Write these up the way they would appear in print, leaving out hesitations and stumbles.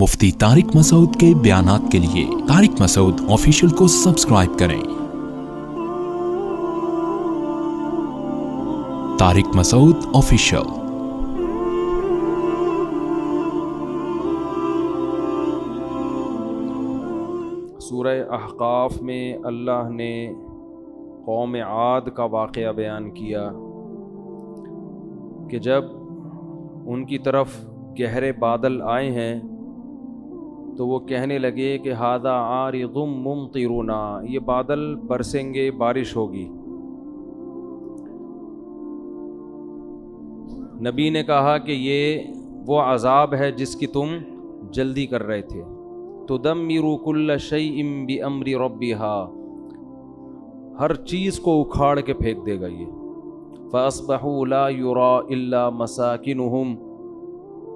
مفتی طارق مسعود کے بیانات کے لیے طارق مسعود آفیشیل کو سبسکرائب کریں۔ طارق مسعود آفیشیل۔ سورہ احقاف میں اللہ نے قوم عاد کا واقعہ بیان کیا کہ جب ان کی طرف گہرے بادل آئے ہیں تو وہ کہنے لگے کہ ھذا عارض ممطرنا، یہ بادل برسیں گے، بارش ہوگی۔ نبی نے کہا کہ یہ وہ عذاب ہے جس کی تم جلدی کر رہے تھے۔ تدمر کل شیء بامر ربها، ہر چیز کو اکھاڑ کے پھینک دے گا یہ۔ فاصبحوا لا یری الا مساکنہم،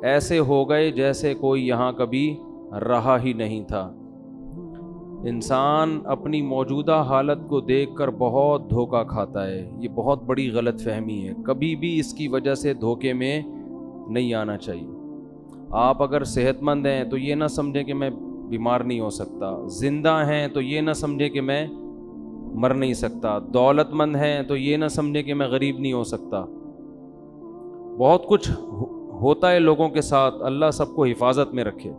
ایسے ہو گئے جیسے کوئی یہاں کبھی رہا ہی نہیں تھا۔ انسان اپنی موجودہ حالت کو دیکھ کر بہت دھوکہ کھاتا ہے، یہ بہت بڑی غلط فہمی ہے۔ کبھی بھی اس کی وجہ سے دھوکے میں نہیں آنا چاہیے۔ آپ اگر صحت مند ہیں تو یہ نہ سمجھیں کہ میں بیمار نہیں ہو سکتا، زندہ ہیں تو یہ نہ سمجھیں کہ میں مر نہیں سکتا، دولت مند ہیں تو یہ نہ سمجھیں کہ میں غریب نہیں ہو سکتا۔ بہت کچھ ہوتا ہے لوگوں کے ساتھ، اللہ سب کو حفاظت میں رکھے۔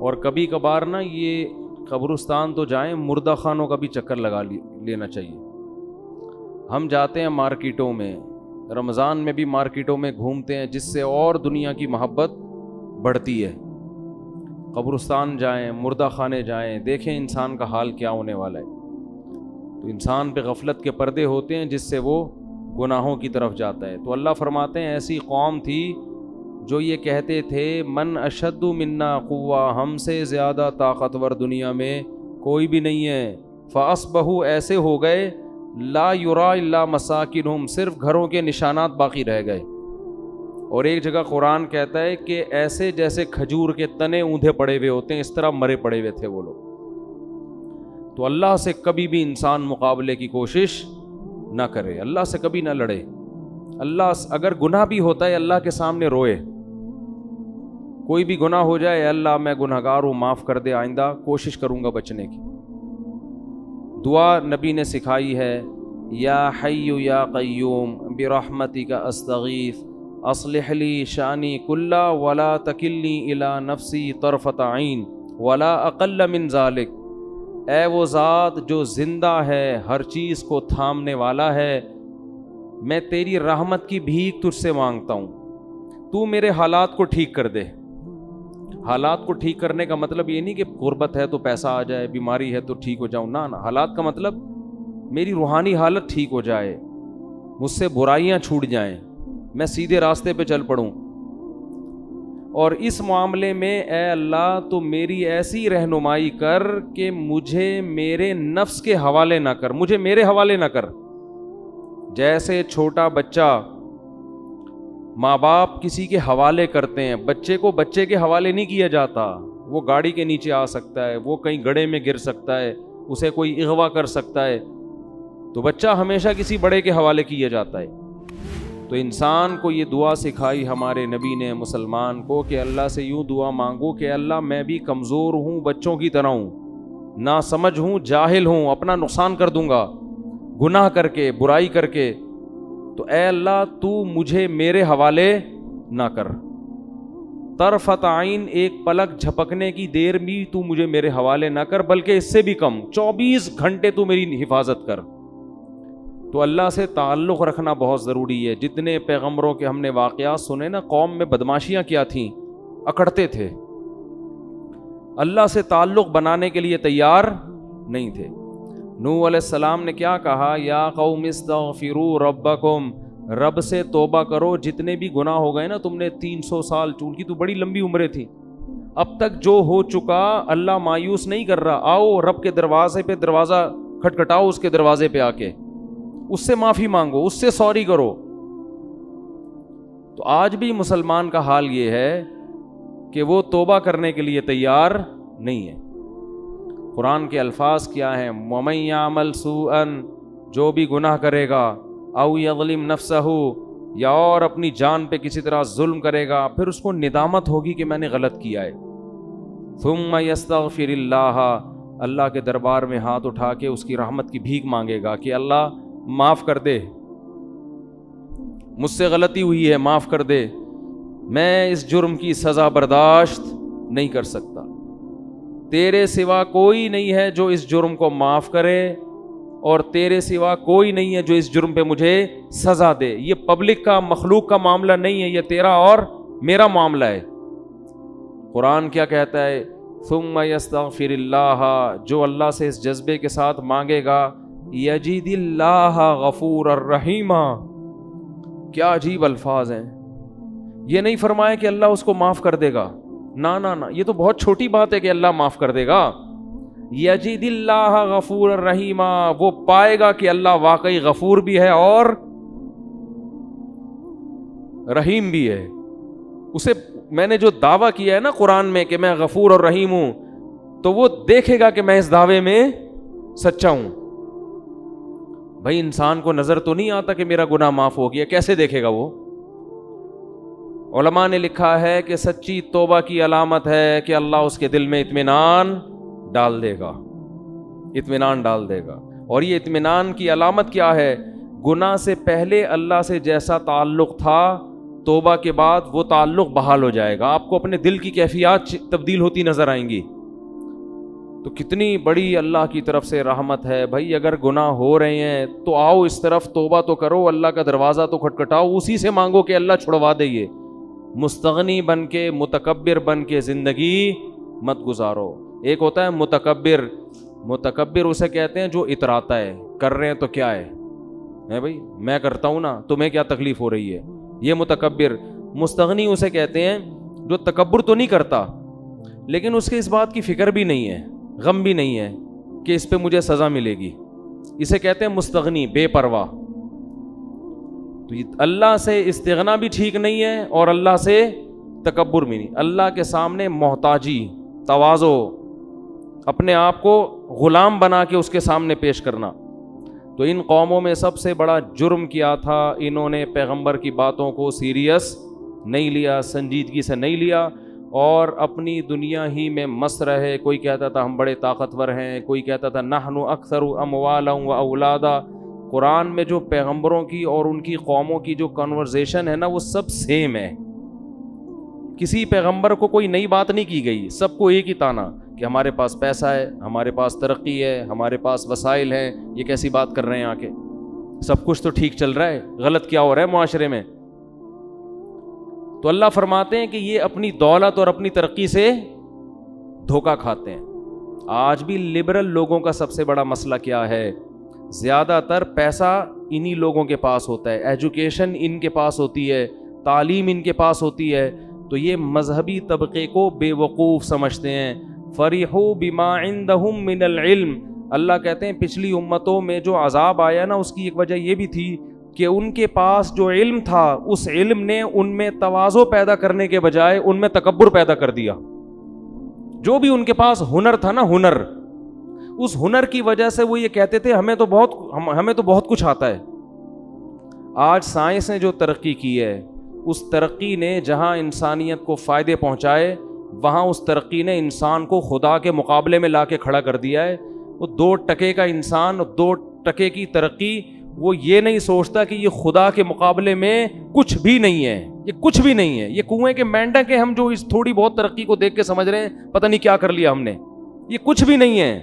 اور کبھی کبھار نا یہ قبرستان تو جائیں، مردہ خانوں کا بھی چکر لگا لینا چاہیے۔ ہم جاتے ہیں مارکیٹوں میں، رمضان میں بھی مارکیٹوں میں گھومتے ہیں، جس سے اور دنیا کی محبت بڑھتی ہے۔ قبرستان جائیں، مردہ خانے جائیں، دیکھیں انسان کا حال کیا ہونے والا ہے۔ تو انسان پہ غفلت کے پردے ہوتے ہیں جس سے وہ گناہوں کی طرف جاتا ہے۔ تو اللہ فرماتے ہیں ایسی قوم تھی جو یہ کہتے تھے من اشد منا قوہ، ہم سے زیادہ طاقتور دنیا میں کوئی بھی نہیں ہے۔ فاصبحوا، ایسے ہو گئے لا یری الا مساکنہم، صرف گھروں کے نشانات باقی رہ گئے۔ اور ایک جگہ قرآن کہتا ہے کہ ایسے جیسے کھجور کے تنے اوندھے پڑے ہوئے ہوتے ہیں، اس طرح مرے پڑے ہوئے تھے وہ لوگ۔ تو اللہ سے کبھی بھی انسان مقابلے کی کوشش نہ کرے، اللہ سے کبھی نہ لڑے۔ اللہ اگر گناہ بھی ہوتا ہے اللہ کے سامنے روئے، کوئی بھی گناہ ہو جائے، اللہ میں گنہگار ہوں، معاف کر دے، آئندہ کوشش کروں گا بچنے کی۔ دعا نبی نے سکھائی ہے، یا حی یا قیوم برحمتک استغیث اصلح لی شانی کلہ ولا تکلنی الی نفسی طرفۃ عین ولا اقل من ذلک، اے وہ ذات جو زندہ ہے، ہر چیز کو تھامنے والا ہے، میں تیری رحمت کی بھیک تجھ سے مانگتا ہوں، تو میرے حالات کو ٹھیک کر دے۔ حالات کو ٹھیک کرنے کا مطلب یہ نہیں کہ غربت ہے تو پیسہ آ جائے، بیماری ہے تو ٹھیک ہو جاؤں، نہ حالات کا مطلب میری روحانی حالت ٹھیک ہو جائے، مجھ سے برائیاں چھوٹ جائیں، میں سیدھے راستے پہ چل پڑوں۔ اور اس معاملے میں اے اللہ تو میری ایسی رہنمائی کر کہ مجھے میرے نفس کے حوالے نہ کر، مجھے میرے حوالے نہ کر۔ جیسے چھوٹا بچہ ماں باپ کسی کے حوالے کرتے ہیں، بچے کو بچے کے حوالے نہیں کیا جاتا، وہ گاڑی کے نیچے آ سکتا ہے، وہ کہیں گڑھے میں گر سکتا ہے، اسے کوئی اغوا کر سکتا ہے، تو بچہ ہمیشہ کسی بڑے کے حوالے کیا جاتا ہے۔ تو انسان کو یہ دعا سکھائی ہمارے نبی نے مسلمان کو کہ اللہ سے یوں دعا مانگو کہ اللہ میں بھی کمزور ہوں، بچوں کی طرح ہوں، ناسمجھ ہوں، جاہل ہوں، اپنا نقصان کر دوں گا گناہ کر کے، برائی کر کے، تو اے اللہ تو مجھے میرے حوالے نہ کر۔ طرفۃ عین، ایک پلک جھپکنے کی دیر بھی تو مجھے میرے حوالے نہ کر، بلکہ اس سے بھی کم، 24 گھنٹے تو میری حفاظت کر۔ تو اللہ سے تعلق رکھنا بہت ضروری ہے۔ جتنے پیغمبروں کے ہم نے واقعات سنے نا، قوم میں بدماشیاں کیا تھیں، اکڑتے تھے، اللہ سے تعلق بنانے کے لیے تیار نہیں تھے۔ نوح علیہ السلام نے کیا کہا، یا قوم استغفروا ربکم، رب سے توبہ کرو، جتنے بھی گناہ ہو گئے نا، تم نے 300 سال، ان کی تو بڑی لمبی عمریں تھیں، اب تک جو ہو چکا اللہ مایوس نہیں کر رہا، آؤ رب کے دروازے پہ، دروازہ کھٹکھٹاؤ اس کے دروازے پہ آ کے، اس سے معافی مانگو، اس سے سوری کرو۔ تو آج بھی مسلمان کا حال یہ ہے کہ وہ توبہ کرنے کے لیے تیار نہیں ہے۔ قرآن کے الفاظ کیا ہیں، وَمَن يَعْمَلْ سُوءًا، جو بھی گناہ کرے گا، او یظلم نفسہ، یا اور اپنی جان پہ کسی طرح ظلم کرے گا، پھر اس کو ندامت ہوگی کہ میں نے غلط کیا ہے، ثم یستغفر اللہ، اللہ کے دربار میں ہاتھ اٹھا کے اس کی رحمت کی بھیک مانگے گا کہ اللہ معاف کر دے، مجھ سے غلطی ہوئی ہے، معاف کر دے، میں اس جرم کی سزا برداشت نہیں کر سکتا، تیرے سوا کوئی نہیں ہے جو اس جرم کو معاف کرے، اور تیرے سوا کوئی نہیں ہے جو اس جرم پہ مجھے سزا دے، یہ پبلک کا، مخلوق کا معاملہ نہیں ہے، یہ تیرا اور میرا معاملہ ہے۔ قرآن کیا کہتا ہے؟ ثم یستغفر اللہ، جو اللہ سے اس جذبے کے ساتھ مانگے گا، یجد اللہ غفور الرحیم۔ کیا عجیب الفاظ ہیں، یہ نہیں فرمایا کہ اللہ اس کو معاف کر دے گا، نہ نہ نہ، یہ تو بہت چھوٹی بات ہے کہ اللہ معاف کر دے گا۔ یجد اللہ غفور الرحیم، وہ پائے گا کہ اللہ واقعی غفور بھی ہے اور رحیم بھی ہے۔ اسے میں نے جو دعویٰ کیا ہے نا قرآن میں کہ میں غفور اور رحیم ہوں، تو وہ دیکھے گا کہ میں اس دعوے میں سچا ہوں۔ بھائی انسان کو نظر تو نہیں آتا کہ میرا گناہ معاف ہو گیا، کیسے دیکھے گا وہ؟ علماء نے لکھا ہے کہ سچی توبہ کی علامت ہے کہ اللہ اس کے دل میں اطمینان ڈال دے گا، اطمینان ڈال دے گا۔ اور یہ اطمینان کی علامت کیا ہے؟ گناہ سے پہلے اللہ سے جیسا تعلق تھا، توبہ کے بعد وہ تعلق بحال ہو جائے گا، آپ کو اپنے دل کی کیفیات تبدیل ہوتی نظر آئیں گی۔ تو کتنی بڑی اللہ کی طرف سے رحمت ہے۔ بھائی اگر گناہ ہو رہے ہیں تو آؤ اس طرف، توبہ تو کرو، اللہ کا دروازہ تو کھٹکھٹاؤ، اسی سے مانگو کہ اللہ چھڑوا دے۔ یہ مستغنی بن کے، متکبر بن کے زندگی مت گزارو۔ ایک ہوتا ہے متکبر، متکبر اسے کہتے ہیں جو اتراتا ہے، کر رہے ہیں تو کیا ہے بھائی، میں کرتا ہوں نا، تمہیں کیا تکلیف ہو رہی ہے، یہ متکبر۔ مستغنی اسے کہتے ہیں جو تکبر تو نہیں کرتا لیکن اس کے اس بات کی فکر بھی نہیں ہے، غم بھی نہیں ہے کہ اس پہ مجھے سزا ملے گی، اسے کہتے ہیں مستغنی، بے پرواہ۔ تو اللہ سے استغنا بھی ٹھیک نہیں ہے اور اللہ سے تکبر بھی نہیں۔ اللہ کے سامنے محتاجی، تواضع، اپنے آپ کو غلام بنا کے اس کے سامنے پیش کرنا۔ تو ان قوموں میں سب سے بڑا جرم کیا تھا، انہوں نے پیغمبر کی باتوں کو سیریس نہیں لیا، سنجیدگی سے نہیں لیا، اور اپنی دنیا ہی میں مست رہے۔ کوئی کہتا تھا ہم بڑے طاقتور ہیں، کوئی کہتا تھا نحن اکثر اموالا و اولادا۔ قرآن میں جو پیغمبروں کی اور ان کی قوموں کی جو کنورزیشن ہے نا، وہ سب سیم ہے، کسی پیغمبر کو کوئی نئی بات نہیں کی گئی، سب کو ایک ہی تانا کہ ہمارے پاس پیسہ ہے، ہمارے پاس ترقی ہے، ہمارے پاس وسائل ہیں، یہ کیسی بات کر رہے ہیں آ کے، سب کچھ تو ٹھیک چل رہا ہے، غلط کیا ہو رہا ہے معاشرے میں؟ تو اللہ فرماتے ہیں کہ یہ اپنی دولت اور اپنی ترقی سے دھوکہ کھاتے ہیں۔ آج بھی لبرل لوگوں کا سب سے بڑا مسئلہ کیا ہے؟ زیادہ تر پیسہ انہی لوگوں کے پاس ہوتا ہے، ایجوکیشن ان کے پاس ہوتی ہے، تعلیم ان کے پاس ہوتی ہے، تو یہ مذہبی طبقے کو بے وقوف سمجھتے ہیں۔ فَرِحُوا بِمَا عِندَهُم مِّنَ الْعِلْمِ، اللہ کہتے ہیں پچھلی امتوں میں جو عذاب آیا نا، اس کی ایک وجہ یہ بھی تھی کہ ان کے پاس جو علم تھا، اس علم نے ان میں تواضع پیدا کرنے کے بجائے ان میں تکبر پیدا کر دیا۔ جو بھی ان کے پاس ہنر تھا نا، ہنر، اس ہنر کی وجہ سے وہ یہ کہتے تھے ہمیں تو بہت کچھ آتا ہے۔ آج سائنس نے جو ترقی کی ہے، اس ترقی نے جہاں انسانیت کو فائدے پہنچائے، وہاں اس ترقی نے انسان کو خدا کے مقابلے میں لا کے کھڑا کر دیا ہے۔ وہ 2 ٹکے کا انسان، 2 ٹکے کی ترقی، وہ یہ نہیں سوچتا کہ یہ خدا کے مقابلے میں کچھ بھی نہیں ہے، یہ کچھ بھی نہیں ہے، یہ کنویں کے مینڈک ہیں ہم جو اس تھوڑی بہت ترقی کو دیکھ کے سمجھ رہے ہیں پتہ نہیں کیا کر لیا ہم نے، یہ کچھ بھی نہیں ہے۔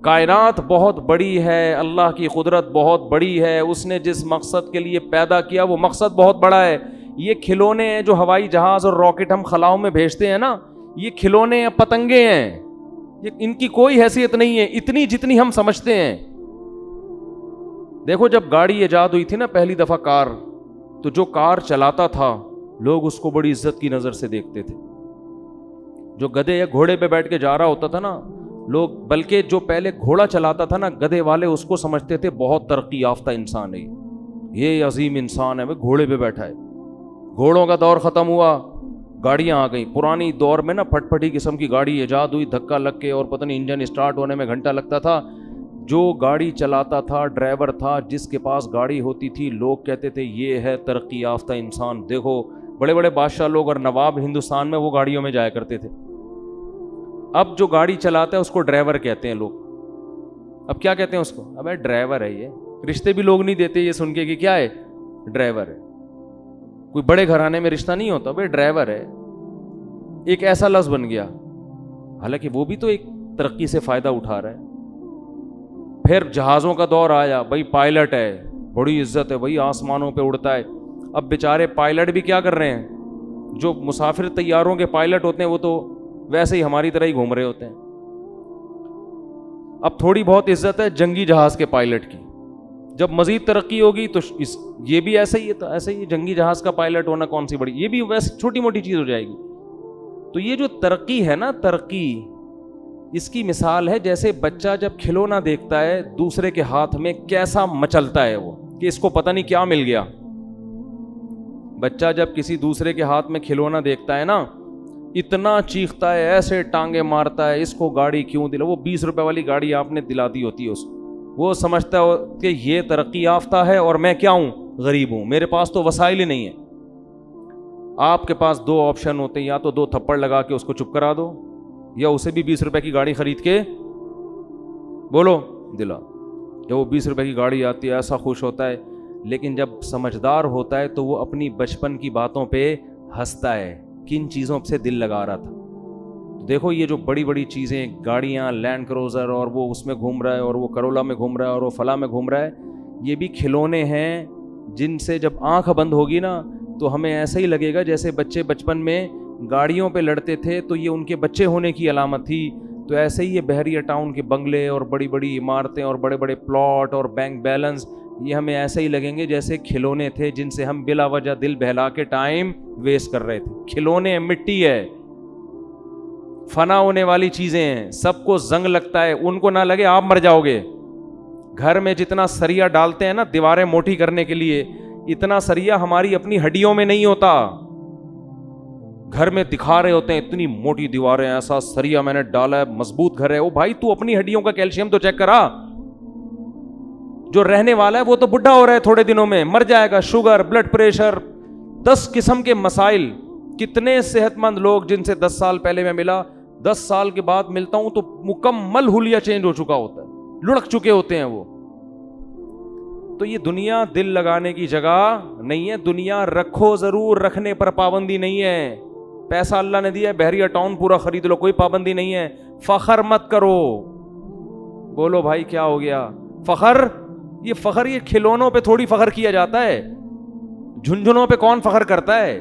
کائنات بہت بڑی ہے، اللہ کی قدرت بہت بڑی ہے، اس نے جس مقصد کے لیے پیدا کیا وہ مقصد بہت بڑا ہے۔ یہ کھلونے ہیں جو ہوائی جہاز اور راکٹ ہم خلاؤں میں بھیجتے ہیں نا، یہ کھلونے ہیں، پتنگے ہیں، یہ ان کی کوئی حیثیت نہیں ہے اتنی جتنی ہم سمجھتے ہیں۔ دیکھو جب گاڑی ایجاد ہوئی تھی نا پہلی دفعہ، کار، تو جو کار چلاتا تھا لوگ اس کو بڑی عزت کی نظر سے دیکھتے تھے۔ جو گدھے یا گھوڑے پہ بیٹھ کے جا رہا ہوتا تھا نا لوگ، بلکہ جو پہلے گھوڑا چلاتا تھا نا، گدھے والے اس کو سمجھتے تھے بہت ترقی یافتہ انسان ہے، یہ عظیم انسان ہے، وہ گھوڑے پہ بیٹھا ہے۔ گھوڑوں کا دور ختم ہوا، گاڑیاں آ گئیں۔ پرانی دور میں نا پھٹ پھٹی قسم کی گاڑی ایجاد ہوئی، دھکا لگ کے اور پتہ نہیں انجن اسٹارٹ ہونے میں گھنٹہ لگتا تھا۔ جو گاڑی چلاتا تھا ڈرائیور تھا, جس کے پاس گاڑی ہوتی تھی لوگ کہتے تھے یہ ہے ترقی یافتہ انسان. دیکھو بڑے بڑے بادشاہ لوگ اور نواب ہندوستان میں وہ گاڑیوں میں جایا کرتے تھے. اب جو گاڑی چلاتا ہے اس کو ڈرائیور کہتے ہیں لوگ. اب کیا کہتے ہیں اس کو؟ اب ڈرائیور ہے یہ. رشتے بھی لوگ نہیں دیتے یہ سن کے کہ کیا ہے, ڈرائیور ہے. کوئی بڑے گھرانے میں رشتہ نہیں ہوتا, بھائی ڈرائیور ہے. ایک ایسا لفظ بن گیا, حالانکہ وہ بھی تو ایک ترقی سے فائدہ اٹھا رہا ہے. پھر جہازوں کا دور آیا, بھائی پائلٹ ہے, بڑی عزت ہے, بھائی آسمانوں پہ اڑتا ہے. اب بیچارے پائلٹ بھی کیا کر رہے ہیں, جو مسافر طیاروں کے پائلٹ ہوتے ہیں وہ تو ویسے ہی ہماری طرح ہی گھوم رہے ہوتے ہیں. اب تھوڑی بہت عزت ہے جنگی جہاز کے پائلٹ کی. جب مزید ترقی ہوگی تو یہ بھی ایسے ہی ہے, تو ایسے ہی جنگی جہاز کا پائلٹ ہونا کون سی بڑی, یہ بھی ویسے چھوٹی موٹی چیز ہو جائے گی. تو یہ جو ترقی ہے نا, ترقی اس کی مثال ہے جیسے بچہ جب کھلونا دیکھتا ہے دوسرے کے ہاتھ میں کیسا مچلتا ہے وہ, کہ اس کو پتہ نہیں کیا مل گیا. بچہ جب کسی دوسرے کے ہاتھ میں کھلونا دیکھتا ہے نا, اتنا چیختا ہے, ایسے ٹانگے مارتا ہے, اس کو گاڑی کیوں دلا, وہ 20 روپے والی گاڑی آپ نے دلا دی ہوتی ہے اس کو. وہ سمجھتا ہے کہ یہ ترقی یافتہ ہے اور میں کیا ہوں, غریب ہوں, میرے پاس تو وسائل ہی نہیں ہے. آپ کے پاس دو آپشن ہوتے ہیں, یا تو 2 تھپڑ لگا کے اس کو چپ کرا دو, یا اسے بھی 20 روپے کی گاڑی خرید کے بولو دلا. جب وہ 20 روپے کی گاڑی آتی ہے ایسا خوش ہوتا ہے, لیکن جب سمجھدار ہوتا ہے تو وہ اپنی بچپن کی باتوں پہ ہنستا ہے, کن چیزوں سے دل لگا رہا تھا. دیکھو یہ جو بڑی بڑی چیزیں, گاڑیاں, لینڈ کروزر, اور وہ اس میں گھوم رہا ہے, اور وہ کرولا میں گھوم رہا ہے, اور وہ فلاں میں گھوم رہا ہے, یہ بھی کھلونے ہیں جن سے جب آنکھ بند ہوگی نا تو ہمیں ایسا ہی لگے گا جیسے بچے بچپن میں گاڑیوں پہ لڑتے تھے تو یہ ان کے بچے ہونے کی علامت تھی. تو ایسے ہی یہ بحریہ ٹاؤن کے بنگلے اور بڑی بڑی عمارتیں اور بڑے بڑے پلاٹ اور بینک بیلنس, یہ ہمیں ایسے ہی لگیں گے جیسے کھلونے تھے جن سے ہم بلا وجہ دل بہلا کے ٹائم ویسٹ کر رہے تھے. کھلونے مٹی ہے, فنا ہونے والی چیزیں ہیں, سب کو زنگ لگتا ہے, ان کو نہ لگے آپ مر جاؤ گے. گھر میں جتنا سریا ڈالتے ہیں نا دیواریں موٹی کرنے کے لیے, اتنا سریا ہماری اپنی ہڈیوں میں نہیں ہوتا. گھر میں دکھا رہے ہوتے ہیں اتنی موٹی دیواریں, ایسا سریا میں نے ڈالا ہے, مضبوط گھر ہے. او بھائی تو اپنی ہڈیوں کا کیلشیم تو چیک کرا. جو رہنے والا ہے وہ تو بڈھا ہو رہا ہے, تھوڑے دنوں میں مر جائے گا. شوگر, بلڈ پریشر, 10 قسم کے مسائل. کتنے صحت مند لوگ جن سے 10 سال پہلے میں ملا, 10 سال کے بعد ملتا ہوں تو مکمل حلیہ چینج ہو چکا ہوتا ہے, لڑک چکے ہوتے ہیں وہ. تو یہ دنیا دل لگانے کی جگہ نہیں ہے. دنیا رکھو ضرور, رکھنے پر پابندی نہیں ہے. پیسہ اللہ نے دیا ہے, بحریہ ٹاؤن پورا خرید لو, کوئی پابندی نہیں ہے. فخر مت کرو. بولو بھائی کیا ہو گیا فخر؟ یہ فخر یہ کھلونوں پہ تھوڑی فخر کیا جاتا ہے, جھنجھنوں پہ کون فخر کرتا ہے؟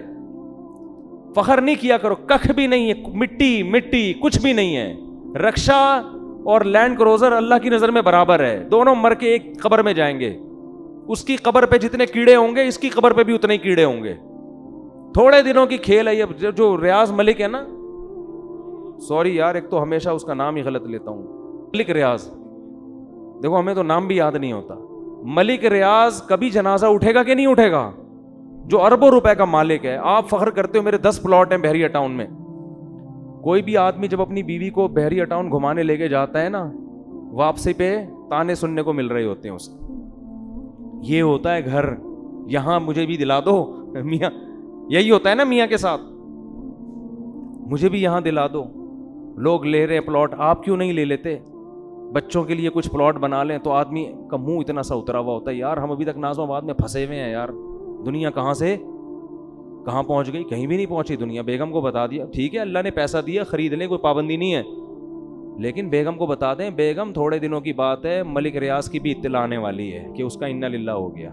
فخر نہیں کیا کرو, کخ بھی نہیں ہے, مٹی مٹی کچھ بھی نہیں ہے. رکشا اور لینڈ کروزر اللہ کی نظر میں برابر ہے, دونوں مر کے ایک قبر میں جائیں گے. اس کی قبر پہ جتنے کیڑے ہوں گے اس کی قبر پہ بھی اتنے ہی کیڑے ہوں گے. تھوڑے دنوں کی کھیل ہے یہ. جو ریاض ملک ہے نا, سوری یار ایک تو ہمیشہ اس کا نام ہی غلط لیتا ہوں, ملک ریاض, دیکھو ہمیں تو نام بھی یاد نہیں ہوتا. ملک ریاض کبھی جنازہ اٹھے گا کہ نہیں اٹھے گا؟ جو اربوں روپے کا مالک ہے. آپ فخر کرتے ہو میرے 10 پلاٹ ہیں بحریہ ٹاؤن میں. کوئی بھی آدمی جب اپنی بیوی کو بحریہ ٹاؤن گھمانے لے کے جاتا ہے نا, واپسی پہ تانے سننے کو مل رہے ہوتے ہیں اسے. یہ ہوتا ہے گھر, یہاں مجھے بھی دلا دو میاں. یہی ہوتا ہے نا میاں کے ساتھ, مجھے بھی یہاں دلا دو. لوگ لے رہے پلاٹ, آپ کیوں نہیں لے لیتے؟ بچوں کے لیے کچھ پلاٹ بنا لیں. تو آدمی کا منہ اتنا سا اترا ہوا ہوتا ہے, یار ہم ابھی تک نازم آباد میں پھنسے ہوئے ہیں یار. دنیا کہاں سے کہاں پہنچ گئی, کہیں بھی نہیں پہنچی دنیا. بیگم کو بتا دیا, ٹھیک ہے اللہ نے پیسہ دیا خرید لیں, کوئی پابندی نہیں ہے, لیکن بیگم کو بتا دیں بیگم تھوڑے دنوں کی بات ہے, ملک ریاض کی بھی اطلاع آنے والی ہے کہ اس کا انا للہ ہو گیا.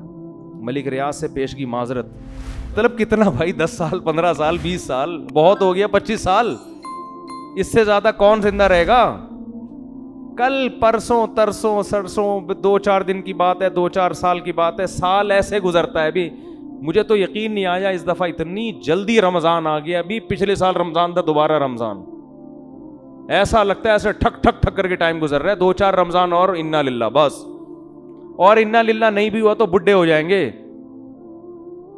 ملک ریاض سے پیشگی معذرت. مطلب کتنا بھائی, 10 سال 15 سال 20 سال بہت ہو گیا, 25 سال, اس سے زیادہ کون زندہ رہے گا؟ کل پرسوں ترسوں سرسوں 2-4 دن کی بات ہے, 2-4 سال کی بات ہے. سال ایسے گزرتا ہے. ابھی مجھے تو یقین نہیں آیا اس دفعہ اتنی جلدی رمضان آ گیا. ابھی پچھلے سال رمضان تھا, دوبارہ رمضان. ایسا لگتا ہے ایسے ٹھک ٹھک ٹھک کر کے ٹائم گزر رہا ہے. 2-4 رمضان اور انا للہ بس. اور انا للہ نہیں بھی ہوا تو بڈھے ہو جائیں گے.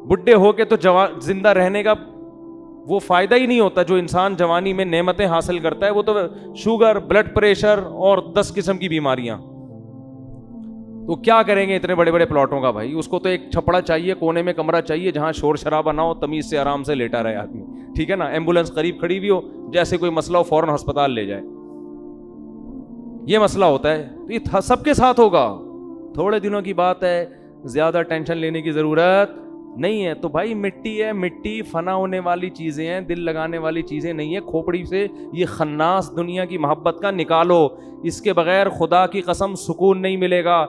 بڈھے ہو کے تو زندہ رہنے کا وہ فائدہ ہی نہیں ہوتا. جو انسان جوانی میں نعمتیں حاصل کرتا ہے وہ تو شوگر, بلڈ پریشر اور 10 قسم کی بیماریاں. تو کیا کریں گے اتنے بڑے بڑے پلاٹوں کا بھائی؟ اس کو تو ایک چھپڑا چاہیے, کونے میں کمرہ چاہیے جہاں شور شرابہ نہ ہو, تمیز سے آرام سے لیٹا رہے آدمی, ٹھیک ہے نا, ایمبولینس قریب کھڑی بھی ہو, جیسے کوئی مسئلہ ہو فوراً ہسپتال لے جائے. یہ مسئلہ ہوتا ہے, تو یہ سب کے ساتھ ہوگا. تھوڑے دنوں کی بات ہے, زیادہ ٹینشن لینے کی ضرورت نہیں ہے. تو بھائی مٹی ہے, مٹی فنا ہونے والی چیزیں ہیں, دل لگانے والی چیزیں نہیں ہیں. کھوپڑی سے یہ خناس دنیا کی محبت کا نکالو, اس کے بغیر خدا کی قسم سکون نہیں ملے گا.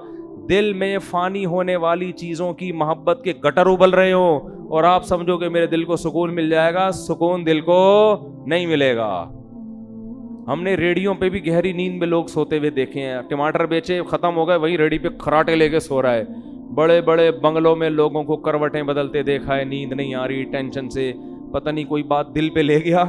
دل میں فانی ہونے والی چیزوں کی محبت کے گٹر ابل رہے ہو اور آپ سمجھو کہ میرے دل کو سکون مل جائے گا, سکون دل کو نہیں ملے گا. ہم نے ریڑیوں پہ بھی گہری نیند میں لوگ سوتے ہوئے دیکھے ہیں. ٹماٹر بیچے ختم ہو گئے, وہی ریڑی پہ کھراٹے لے کے سو رہا ہے. بڑے بڑے بنگلوں میں لوگوں کو کروٹیں بدلتے دیکھا ہے, نیند نہیں آ رہی ٹینشن سے, پتہ نہیں کوئی بات دل پہ لے گیا.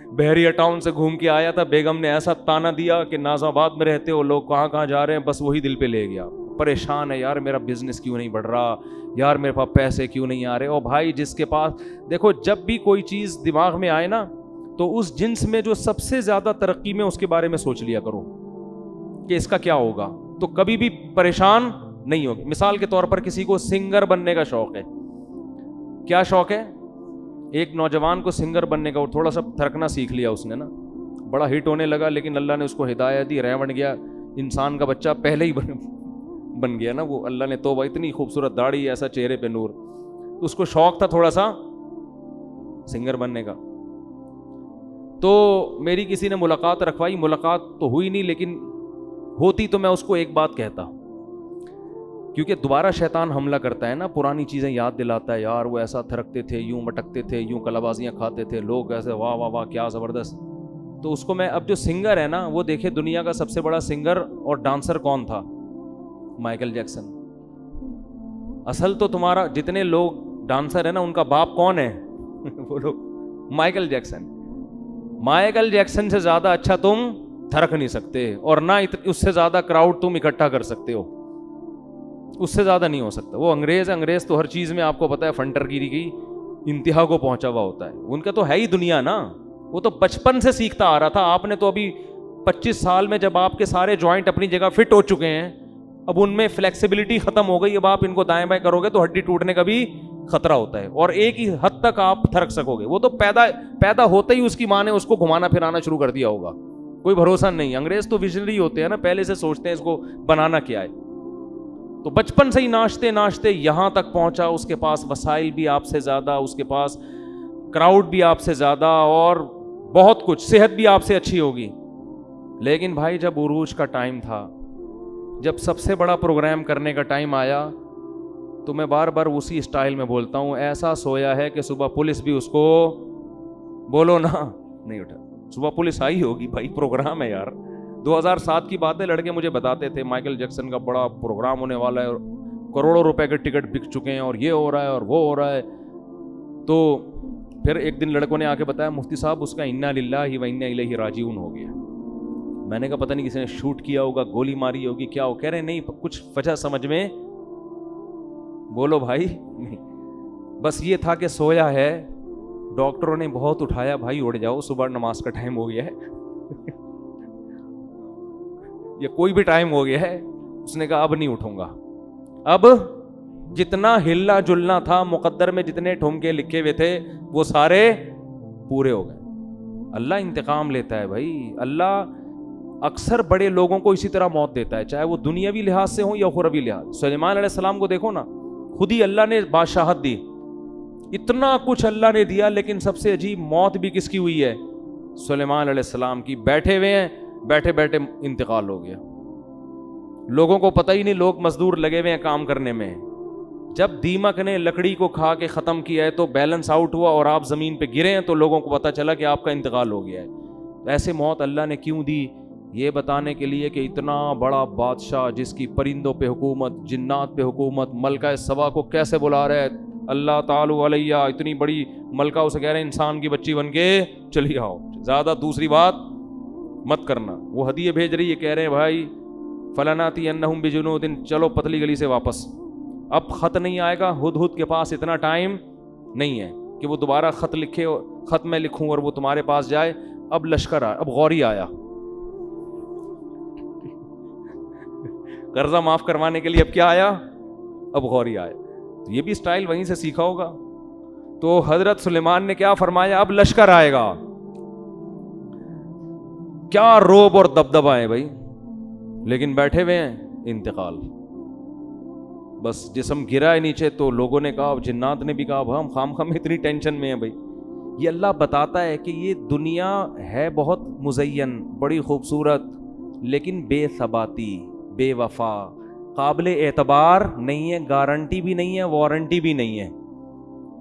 بحریہ ٹاؤن سے گھوم کے آیا تھا, بیگم نے ایسا تانا دیا کہ ناز آباد میں رہتے ہو لوگ, کہاں کہاں جا رہے ہیں, بس وہی دل پہ لے گیا. پریشان ہے یار, میرا بزنس کیوں نہیں بڑھ رہا یار, میرے پاس پیسے کیوں نہیں آ رہے. اور بھائی جس کے پاس, دیکھو جب بھی کوئی چیز دماغ میں آئے نا, تو اس جنس میں جو سب سے زیادہ ترقی میں, اس کے بارے میں سوچ لیا کرو کہ اس کا کیا ہوگا, تو کبھی بھی پریشان نہیں ہوگی. مثال کے طور پر کسی کو سنگر بننے کا شوق ہے, کیا شوق ہے, ایک نوجوان کو سنگر بننے کا, اور تھوڑا سا تھرکنا سیکھ لیا اس نے نا, بڑا ہٹ ہونے لگا, لیکن اللہ نے اس کو ہدایت دی, رہ بن گیا, انسان کا بچہ پہلے ہی بن گیا نا وہ, اللہ نے توبہ, اتنی خوبصورت داڑھی, ایسا چہرے پہ نور. تو اس کو شوق تھا تھوڑا سا سنگر بننے کا. تو میری کسی نے ملاقات رکھوائی, ملاقات تو ہوئی نہیں, لیکن ہوتی تو میں اس کو ایک بات کہتا, کیونکہ دوبارہ شیطان حملہ کرتا ہے نا, پرانی چیزیں یاد دلاتا ہے, یار وہ ایسا تھرکتے تھے, یوں مٹکتے تھے, یوں کلابازیاں کھاتے تھے, لوگ ایسے واہ واہ واہ کیا زبردست. تو اس کو میں, اب جو سنگر ہے نا, وہ دیکھے دنیا کا سب سے بڑا سنگر اور ڈانسر کون تھا, مائیکل جیکسن. اصل تو تمہارا جتنے لوگ ڈانسر ہے نا, ان کا باپ کون ہے, بولو, مائیکل جیکسن. مائیکل جیکسن سے زیادہ اچھا تم تھرک نہیں سکتے, اور نہ اس سے زیادہ کراؤڈ تم اکٹھا کر سکتے ہو, اس سے زیادہ نہیں ہو سکتا. وہ انگریز, انگریز تو ہر چیز میں آپ کو پتا ہے فنٹر گیری کی انتہا کو پہنچا ہوا ہوتا ہے. ان کا تو ہے ہی دنیا نا, وہ تو بچپن سے سیکھتا آ رہا تھا. آپ نے تو ابھی 25 سال میں جب آپ کے سارے جوائنٹ اپنی جگہ فٹ ہو چکے ہیں, اب ان میں فلیکسیبلٹی ختم ہو گئی, اب آپ ان کو دائیں بائیں کرو گے تو ہڈی ٹوٹنے کا بھی خطرہ ہوتا ہے, اور ایک ہی حد تک آپ تھرک سکو گے. وہ تو پیدا ہوتا ہی اس کی ماں نے اس کو گھمانا پھرانا شروع کر دیا ہوگا, کوئی بھروسہ نہیں. انگریز تو ویژنری ہوتے ہیں نا, پہلے سے سوچتے ہیں اس کو بنانا کیا ہے. تو بچپن سے ہی ناچتے ناچتے یہاں تک پہنچا. اس کے پاس وسائل بھی آپ سے زیادہ, اس کے پاس کراؤڈ بھی آپ سے زیادہ, اور بہت کچھ, صحت بھی آپ سے اچھی ہوگی. لیکن بھائی جب عروج کا ٹائم تھا, جب سب سے بڑا پروگرام کرنے کا ٹائم آیا, تو میں بار بار اسی اسٹائل میں بولتا ہوں, ایسا سویا ہے کہ صبح پولیس بھی اس کو, بولو نا, نہیں اٹھا. صبح پولیس آئی ہوگی بھائی, پروگرام ہے یار. 2007 کی بات ہے, لڑکے مجھے بتاتے تھے مائیکل جیکسن کا بڑا پروگرام ہونے والا ہے, کروڑوں روپے کے ٹکٹ بک چکے ہیں, اور یہ ہو رہا ہے اور وہ ہو رہا ہے. تو پھر ایک دن لڑکوں نے آ کے بتایا, مفتی صاحب اس کا انا للہ و انا الیہ راجعون ہو گیا. میں نے کہا پتہ نہیں کسی نے شوٹ کیا ہوگا, گولی ماری ہوگی, کیا ہو. کہہ رہے نہیں, کچھ وجہ سمجھ میں, بولو بھائی, نہیں, بس یہ تھا کہ سویا ہے, ڈاکٹروں نے بہت اٹھایا, بھائی اڑ جاؤ, صبح نماز کا ٹائم ہو گیا ہے, یا کوئی بھی ٹائم ہو گیا ہے. اس نے کہا اب نہیں اٹھوں گا. اب جتنا ہلنا جلنا تھا, مقدر میں جتنے ٹھمکے لکھے ہوئے تھے, وہ سارے پورے ہو گئے. اللہ انتقام لیتا ہے بھائی. اللہ اکثر بڑے لوگوں کو اسی طرح موت دیتا ہے, چاہے وہ دنیاوی لحاظ سے ہو یا اخروی لحاظ. سلیمان علیہ السلام کو دیکھو نا, خود ہی اللہ نے بادشاہت دی, اتنا کچھ اللہ نے دیا, لیکن سب سے عجیب موت بھی کس کی ہوئی ہے, سلیمان علیہ السلام کی. بیٹھے ہوئے ہیں, بیٹھے بیٹھے انتقال ہو گیا. لوگوں کو پتہ ہی نہیں, لوگ مزدور لگے ہوئے ہیں کام کرنے میں. جب دیمک نے لکڑی کو کھا کے ختم کیا ہے تو بیلنس آؤٹ ہوا اور آپ زمین پہ گرے ہیں, تو لوگوں کو پتہ چلا کہ آپ کا انتقال ہو گیا ہے. ایسے موت اللہ نے کیوں دی, یہ بتانے کے لیے کہ اتنا بڑا بادشاہ جس کی پرندوں پہ حکومت, جنات پہ حکومت, ملکہ سبا کو کیسے بلا رہے ہیں, اللہ تعالی علیہ, اتنی بڑی ملکہ اسے کہہ رہے ہیں انسان کی بچی بن کے چلی آؤ, زیادہ دوسری بات مت کرنا. وہ ہدیے بھیج رہی ہے, کہہ رہے ہیں بھائی فلاناتی انہم بجنود, چلو پتلی گلی سے واپس. اب خط نہیں آئے گا, ہدہد کے پاس اتنا ٹائم نہیں ہے کہ وہ دوبارہ خط لکھے, خط میں لکھوں اور وہ تمہارے پاس جائے. اب لشکر آیا, اب غوری آیا, قرضہ معاف کروانے کے لیے اب کیا آیا؟ اب غوری آیا. تو یہ بھی سٹائل وہیں سے سیکھا ہوگا. تو حضرت سلیمان نے کیا فرمایا؟ اب لشکر آئے گا. کیا روب اور دبدبہ ہے بھائی, لیکن بیٹھے ہوئے ہیں انتقال. بس جسم گرا ہے نیچے تو لوگوں نے کہا, جنات نے بھی کہا, ہم خام خام اتنی ٹینشن میں ہیں بھائی. یہ اللہ بتاتا ہے کہ یہ دنیا ہے بہت مزین, بڑی خوبصورت, لیکن بے ثباتی, بے وفا, قابل اعتبار نہیں ہے, گارنٹی بھی نہیں ہے, وارنٹی بھی نہیں ہے.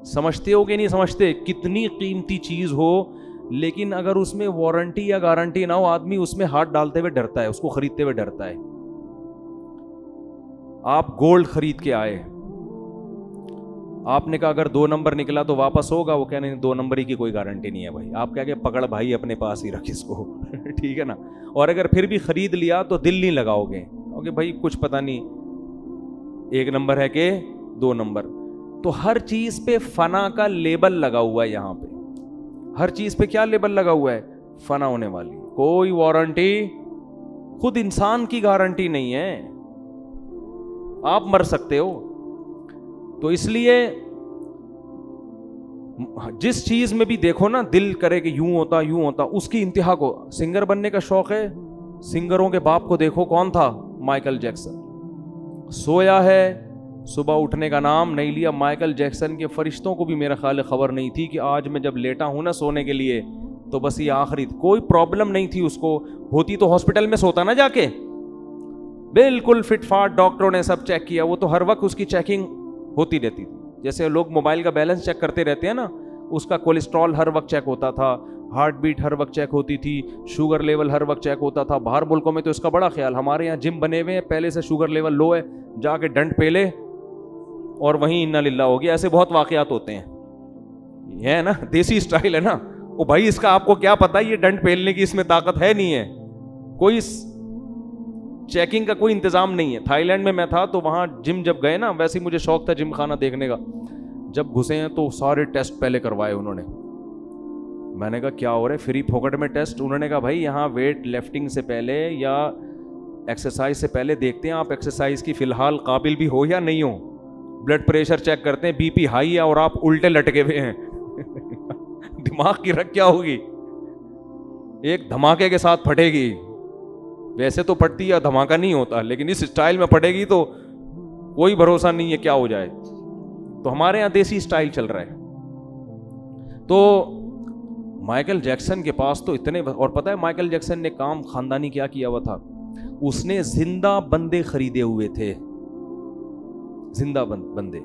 سمجھتے ہو کہ نہیں سمجھتے؟ کتنی قیمتی چیز ہو لیکن اگر اس میں وارنٹی یا گارنٹی نہ ہو, آدمی اس میں ہاتھ ڈالتے ہوئے ڈرتا ہے, اس کو خریدتے ہوئے ڈرتا ہے. آپ گولڈ خرید کے آئے, آپ نے کہا اگر 2 نمبر نکلا تو واپس ہوگا, وہ کہنے 2 نمبر ہی کی کوئی گارنٹی نہیں ہے بھائی. آپ کہہ کہ پکڑ بھائی اپنے پاس ہی رکھ اس کو ٹھیک ہے نا. اور اگر پھر بھی خرید لیا تو دل نہیں لگاؤ گے, کیونکہ بھائی کچھ پتہ نہیں 1 نمبر ہے کہ 2 نمبر. تو ہر چیز پہ فنا کا لیبل لگا ہوا ہے. یہاں پہ ہر چیز پہ کیا لیبل لگا ہوا ہے؟ فنا ہونے والی. کوئی وارنٹی, خود انسان کی گارنٹی نہیں ہے, آپ مر سکتے ہو. تو اس لیے جس چیز میں بھی دیکھو نا, دل کرے کہ یوں ہوتا یوں ہوتا, اس کی انتہا کو. سنگر بننے کا شوق ہے, سنگروں کے باپ کو دیکھو, کون تھا؟ Michael Jackson. سویا ہے, صبح اٹھنے کا نام نہیں لیا. مائیکل جیکسن کے فرشتوں کو بھی میرا خیال خبر نہیں تھی کہ آج میں جب لیٹا ہوں نا سونے کے لیے تو بس یہ آخری. کوئی پرابلم نہیں تھی اس کو, ہوتی تو ہاسپٹل میں سوتا نا جا کے, بالکل فٹ فاٹ, ڈاکٹروں نے سب چیک کیا. وہ تو ہر وقت اس کی چیکنگ ہوتی رہتی تھی, جیسے لوگ موبائل کا بیلنس چیک کرتے رہتے ہیں نا, اس کا کولیسٹرول ہر وقت چیک ہوتا تھا, ہارٹ بیٹ ہر وقت چیک ہوتی تھی, شوگر لیول ہر وقت چیک ہوتا تھا. باہر ملکوں میں تو اس کا بڑا خیال. ہمارے یہاں جم بنے ہوئے ہیں, پہلے سے شوگر لیول لو ہے, جا کے ڈنڈ پہ لے اور وہیں انا للہ ہو گیا. ایسے بہت واقعات ہوتے ہیں. یہ ہے نا دیسی اسٹائل ہے نا. او بھائی اس کا آپ کو کیا پتا, یہ ڈنڈ پھیلنے کی اس میں طاقت ہے نہیں ہے, کوئی چیکنگ کا کوئی انتظام نہیں ہے. تھائی لینڈ میں میں تھا تو وہاں جم جب گئے نا, ویسے مجھے شوق تھا جم خانہ دیکھنے کا. جب گھسے ہیں تو سارے ٹیسٹ پہلے کروائے انہوں نے. میں نے کہا کیا ہو رہا ہے, فری پھوکٹ میں ٹیسٹ. انہوں نے کہا بھائی یہاں ویٹ لفٹنگ سے پہلے یا ایکسرسائز سے پہلے دیکھتے ہیں آپ ایکسرسائز کی فی الحال قابل بھی ہو یا نہیں ہو. بلڈ پریشر چیک کرتے ہیں, بی پی ہائی ہے اور آپ الٹے لٹکے ہوئے ہیں. دماغ کی رگ کیا ہوگی, ایک دھماکے کے ساتھ پھٹے گی. ویسے تو پھٹتی ہے, دھماکہ نہیں ہوتا, لیکن اس اسٹائل میں پھٹے گی تو کوئی بھروسہ نہیں ہے کیا ہو جائے. تو ہمارے یہاں دیسی اسٹائل چل رہا ہے. تو مائیکل جیکسن کے پاس تو اتنے, اور پتہ ہے مائیکل جیکسن نے کام خاندانی کیا کیا ہوا تھا, اس نے زندہ بندے خریدے ہوئے تھے, زندہ بندے.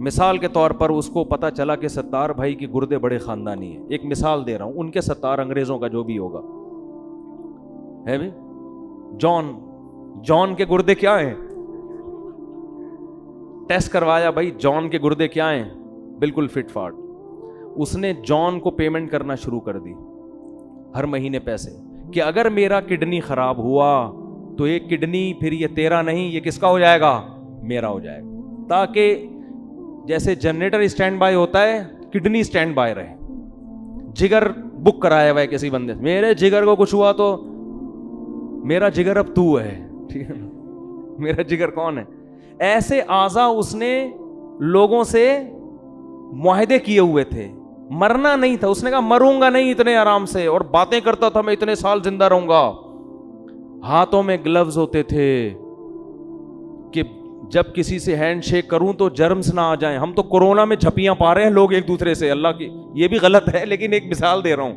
مثال کے طور پر اس کو پتا چلا کہ ستار بھائی کے گردے بڑے خاندانی ہیں, ایک مثال دے رہا ہوں, ان کے ستار انگریزوں کا جو بھی ہوگا ہے بھائی, جان کے گردے کیا ہیں, ٹیسٹ کروایا بھائی جان کے گردے کیا ہیں, بالکل فٹ فاٹ. اس نے جان کو پیمنٹ کرنا شروع کر دی ہر مہینے پیسے, کہ اگر میرا کڈنی خراب ہوا تو ایک کڈنی پھر یہ تیرا نہیں, یہ کس کا ہو جائے گا, میرا ہو جائے گا. تاکہ جیسے جنریٹر اسٹینڈ بائی ہوتا ہے, کڈنی اسٹینڈ بائی رہے. جگر بک کرایا ہوا ہے کسی بندے, میرے جگر کو کچھ ہوا تو میرا جگر اب تو ہے, ٹھیک ہے نا, میرا جگر کون ہے. ایسے اعضا اس نے لوگوں سے معاہدے کیے ہوئے تھے, مرنا نہیں تھا. اس نے کہا مروں گا نہیں اتنے آرام سے, اور باتیں کرتا تھا میں اتنے سال زندہ رہوں گا. ہاتھوں میں گلوز ہوتے تھے کہ جب کسی سے ہینڈ شیک کروں تو جرمز نہ آ جائیں. ہم تو کورونا میں جھپیاں پا رہے ہیں لوگ ایک دوسرے سے, اللہ کی یہ بھی غلط ہے لیکن ایک مثال دے رہا ہوں.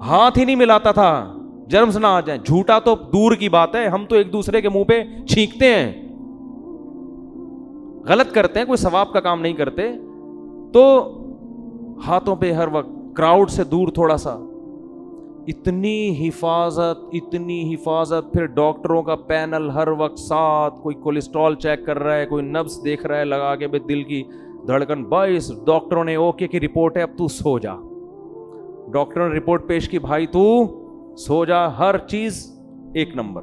ہاتھ ہی نہیں ملاتا تھا, جرمز نہ آ جائیں. جھوٹا تو دور کی بات ہے, ہم تو ایک دوسرے کے منہ پہ چھینکتے ہیں, غلط کرتے ہیں, کوئی ثواب کا کام نہیں کرتے. تو ہاتھوں پہ ہر وقت, کراؤڈ سے دور تھوڑا سا, اتنی حفاظت. پھر ڈاکٹروں کا پینل ہر وقت ساتھ, کوئی کولیسٹرول چیک کر رہا ہے, کوئی نبض دیکھ رہا ہے لگا کے, دل کی دھڑکن. 22 ڈاکٹروں نے اوکے کی رپورٹ ہے, اب تو سو جا. ڈاکٹروں نے رپورٹ پیش کی, بھائی تو سو جا, ہر چیز 1 نمبر.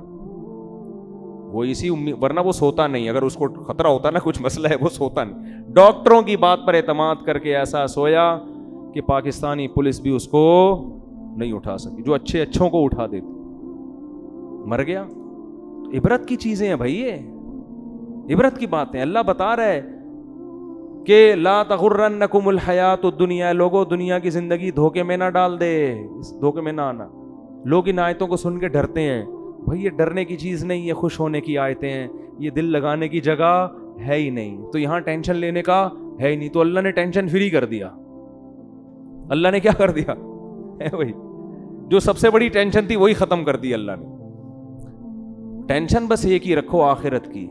وہ اسی ورنہ وہ سوتا نہیں, اگر اس کو خطرہ ہوتا نا کچھ مسئلہ ہے وہ سوتا نہیں. ڈاکٹروں کی بات پر اعتماد کر کے ایسا سویا کہ پاکستانی پولیس بھی اس کو نہیں اٹھا سکی, جو اچھوں کو اٹھا دیتی. مر گیا. عبرت کی چیزیں ہیں بھائی، یہ عبرت کی باتیں. اللہ بتا رہا ہے کہ لا تغرنکم الحیات الدنیا، لوگوں دنیا کی زندگی دھوکے میں نہ ڈال دے، اس دھوکے میں نہ آنا. لوگ ان آیتوں کو سن کے ڈرتے ہیں. بھائی یہ ڈرنے کی چیز نہیں، یہ خوش ہونے کی آیتیں ہیں، یہ دل لگانے کی جگہ ہے ہی نہیں. تو یہاں ٹینشن لینے کا ہے ہی نہیں. تو اللہ نے ٹینشن فری کر دیا. اللہ نے کیا کر دیا ہے بھائی، جو سب سے بڑی ٹینشن تھی وہی ختم کر دی اللہ نے. ٹینشن بس ایک ہی رکھو، آخرت کی،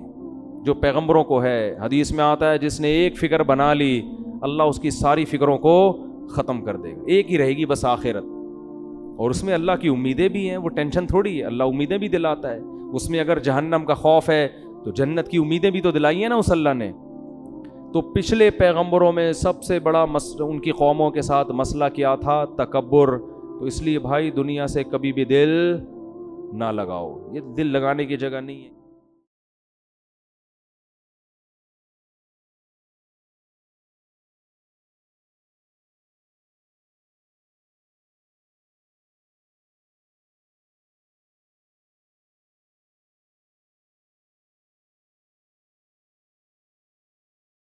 جو پیغمبروں کو ہے. حدیث میں آتا ہے جس نے ایک فکر بنا لی اللہ اس کی ساری فکروں کو ختم کر دے گا. ایک ہی رہے گی بس، آخرت. اور اس میں اللہ کی امیدیں بھی ہیں، وہ ٹینشن تھوڑی ہے. اللہ امیدیں بھی دلاتا ہے. اس میں اگر جہنم کا خوف ہے تو جنت کی امیدیں بھی تو دلائی ہیں نا اس اللہ نے. تو پچھلے پیغمبروں میں سب سے بڑا ان کی قوموں کے ساتھ مسئلہ کیا تھا؟ تکبر. تو اس لیے بھائی دنیا سے کبھی بھی دل نہ لگاؤ، یہ دل لگانے کی جگہ نہیں ہے.